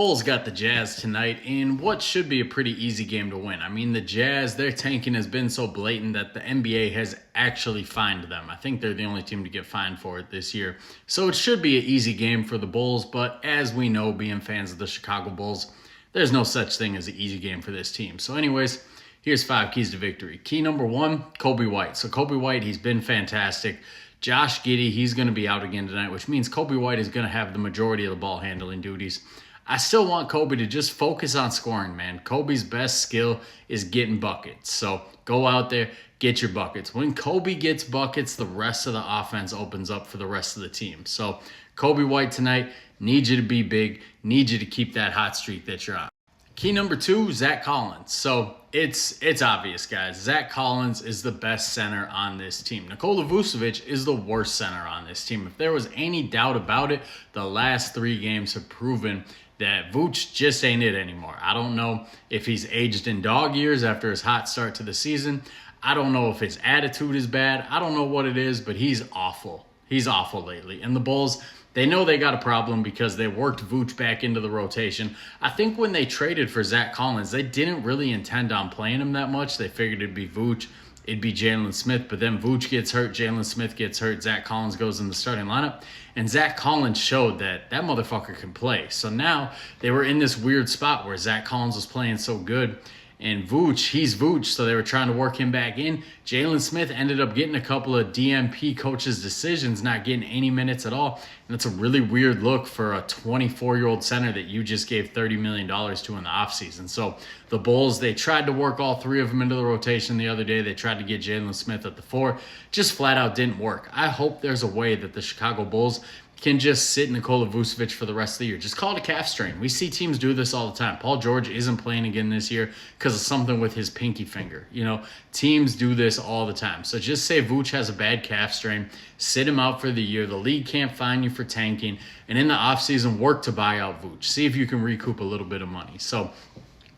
Bulls got the Jazz tonight in what should be a pretty easy game to win. I mean, the Jazz, their tanking has been so blatant that the NBA has actually fined them. I think they're the only team to get fined for it this year. So it should be an easy game for the Bulls, but as we know, being fans of the Chicago Bulls, there's no such thing as an easy game for this team. So anyways, here's 5 keys to victory. Key number 1, Coby White. So Coby White, he's been fantastic. Josh Giddey, he's going to be out again tonight, which means Coby White is going to have the majority of the ball handling duties. I still want Coby to just focus on scoring, man. Coby's best skill is getting buckets. So go out there, get your buckets. When Coby gets buckets, the rest of the offense opens up for the rest of the team. So Coby White tonight, need you to be big, need you to keep that hot streak that you're on. Key number 2, Zach Collins. So it's obvious, guys. Zach Collins is the best center on this team. Nikola Vucevic is the worst center on this team. If there was any doubt about it, the last 3 games have proven that Vooch just ain't it anymore. I don't know if he's aged in dog years after his hot start to the season. I don't know if his attitude is bad. I don't know what it is, but he's awful. He's awful lately. And the Bulls, they know they got a problem because they worked Vooch back into the rotation. I think when they traded for Zach Collins, they didn't really intend on playing him that much. They figured it'd be Vooch, it'd be Jalen Smith, but then Vooch gets hurt, Jalen Smith gets hurt, Zach Collins goes in the starting lineup, and Zach Collins showed that motherfucker can play. So now they were in this weird spot where Zach Collins was playing so good, and Vooch, he's Vooch, so they were trying to work him back in. Jalen Smith ended up getting a couple of DMP coaches' decisions, not getting any minutes at all. And it's a really weird look for a 24-year-old center that you just gave $30 million to in the offseason. So the Bulls, they tried to work all 3 of them into the rotation the other day. They tried to get Jalen Smith at the 4. Just flat out didn't work. I hope there's a way that the Chicago Bulls can just sit Nikola Vucevic for the rest of the year. Just call it a calf strain. We see teams do this all the time. Paul George isn't playing again this year because of something with his pinky finger. You know, teams do this all the time. So just say Vooch has a bad calf strain, sit him out for the year. The league can't fine you for tanking. And in the offseason, work to buy out Vooch. See if you can recoup a little bit of money. So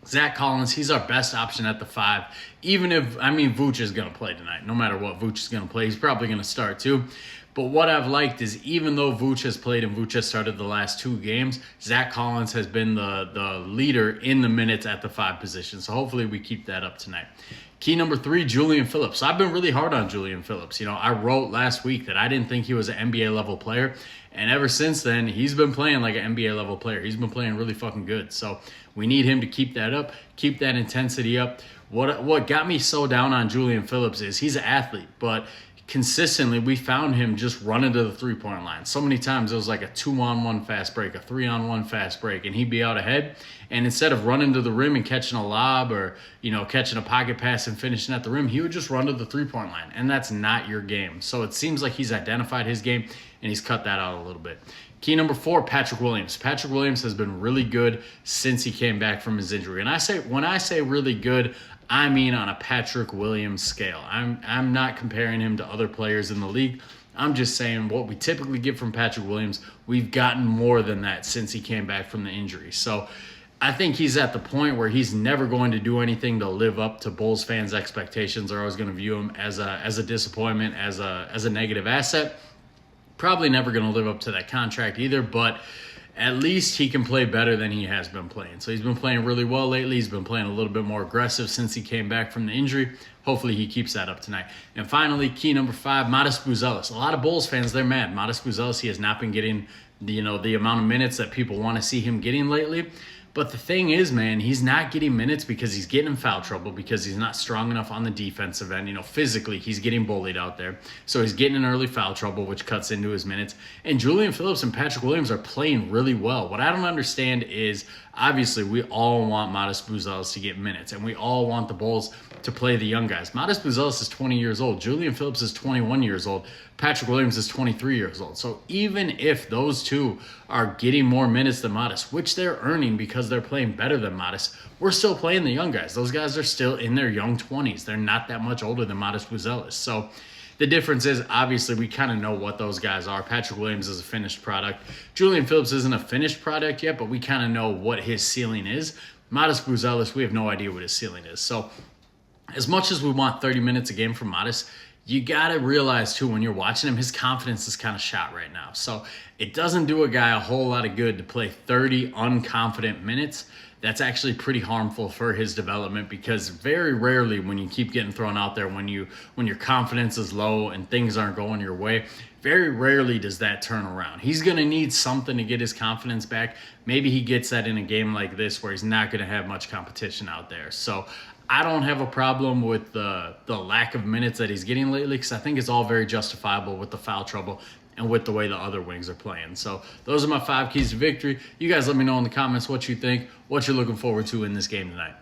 Zach Collins, he's our best option at the 5. Even if, Vooch is going to play tonight. No matter what Vooch is going to play, he's probably going to start too. But what I've liked is even though Vooch has played and Vooch has started the last 2 games, Zach Collins has been the leader in the minutes at the 5 position. So hopefully we keep that up tonight. Key number 3, Julian Phillips. I've been really hard on Julian Phillips. You know, I wrote last week that I didn't think he was an NBA level player. And ever since then, he's been playing like an NBA level player. He's been playing really fucking good. So we need him to keep that up, keep that intensity up. What got me so down on Julian Phillips is he's an athlete, but consistently we found him just running to the 3-point line. So many times it was like a 2-on-1 fast break, a 3-on-1 fast break, and he'd be out ahead. And instead of running to the rim and catching a lob or, catching a pocket pass and finishing at the rim, he would just run to the 3-point line. And that's not your game. So it seems like he's identified his game and he's cut that out a little bit. Key number 4, Patrick Williams. Patrick Williams has been really good since he came back from his injury. And when I say really good, I mean on a Patrick Williams scale. I'm not comparing him to other players in the league. I'm just saying what we typically get from Patrick Williams, we've gotten more than that since he came back from the injury. So I think he's at the point where he's never going to do anything to live up to Bulls fans' expectations. They're always going to view him as a disappointment, as a negative asset. Probably never going to live up to that contract either, but at least he can play better than he has been playing. So he's been playing really well lately. He's been playing a little bit more aggressive since he came back from the injury. Hopefully he keeps that up tonight. And finally, key number 5, Modest Buzelis. A lot of Bulls fans, they're mad. Modest Buzelis, he has not been getting the amount of minutes that people want to see him getting lately. But the thing is, man, he's not getting minutes because he's getting in foul trouble, because he's not strong enough on the defensive end. Physically, he's getting bullied out there. So he's getting in early foul trouble, which cuts into his minutes. And Julian Phillips and Patrick Williams are playing really well. What I don't understand is, obviously, we all want Modest Buzelis to get minutes, and we all want the Bulls to play the young guys. Modest Buzelis is 20 years old. Julian Phillips is 21 years old. Patrick Williams is 23 years old. So even if those two are getting more minutes than Modest, which they're earning because they're playing better than Modest, we're still playing the young guys. Those guys are still in their young 20s. They're not that much older than Modest Buzelis. So the difference is, obviously, we kind of know what those guys are. Patrick Williams is a finished product. Julian Phillips isn't a finished product yet, but we kind of know what his ceiling is. Modest Buzelis, we have no idea what his ceiling is. So as much as we want 30 minutes a game from Modest, you got to realize, too, when you're watching him, his confidence is kind of shot right now. So It doesn't do a guy a whole lot of good to play 30 unconfident minutes. That's actually pretty harmful for his development, because very rarely when you keep getting thrown out there, when your confidence is low and things aren't going your way, very rarely does that turn around. He's going to need something to get his confidence back. Maybe he gets that in a game like this where he's not going to have much competition out there. So I don't have a problem with the lack of minutes that he's getting lately, because I think it's all very justifiable with the foul trouble and with the way the other wings are playing. So those are my 5 keys to victory. You guys let me know in the comments what you think, what you're looking forward to in this game tonight.